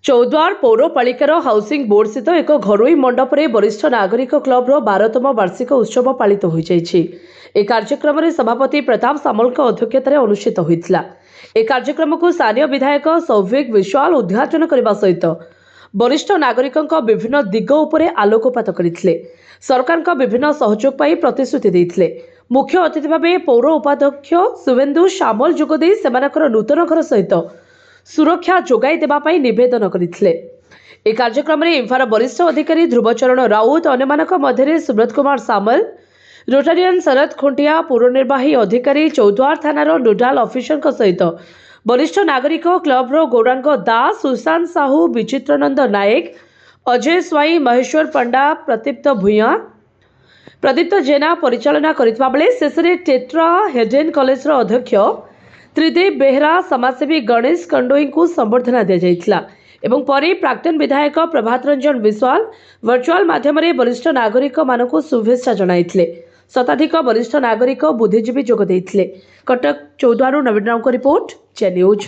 Choudwar पौरपालिकार housing board स्थित एक घरोई मंडप में वरिष्ठ नागरिक क्लब्र 12तम वार्षिक उत्सव पालित हो कार्यक्रम में सभापति प्रताप सामल अध्यक्षतार अनुष्ठित होता। कार्यक्रम को स्थानीय विधायक सौभिक विश्वाल उद्घाटन करने सहित वरिष्ठ नागरिक विभिन्न दिग उपरे आलोकपात करते। सरकार विभिन्न सहयोग पाई प्रतिश्रुति देते। मुख्य अतिथि भाव पौर उपाध्यक्ष शुभेन्दु सामल जोगदे सेमानकर नूतन घर सहित सुरक्षा जोगाई देवाई निवेदन करते। कार्यक्रम में इम्फार वरिष्ठ अधिकारी ध्रुवचरण राउत अन्य मध्य सुब्रत कुमार सामल, रोटारियन शरद खुंटिया, पूर्व निर्वाही अधिकारी चौद्वार थानार नोडाल अफिसर सहित वरिष्ठ नागरिक क्लब्र गौरांग दास, सुशांत साहू, विचित्रनंद नायक, अजय स्वाई, महेश्वर पंडा, प्रदीप्त भूया, प्रदीप्त जेना परिचालना करथिबा बेले शेष में टेट्रा हेडेन कॉलेज अध्यक्ष त्रिदेव बेहरा, समाजसेवी गणेश कंडोई को संबर्धना दी जाइथिला एवं परे प्राक्तन विधायक प्रभात रंजन विश्वाल वर्चुअल माध्यम वरिष्ठ नागरिक मानक शुभेच्छा जणाइथिले। शताधिक वरिष्ठ नागरिक बुद्धिजीवी जोग देइथिले। कटक चौद्वार नवीन राव को रिपोर्ट, जे न्यूज।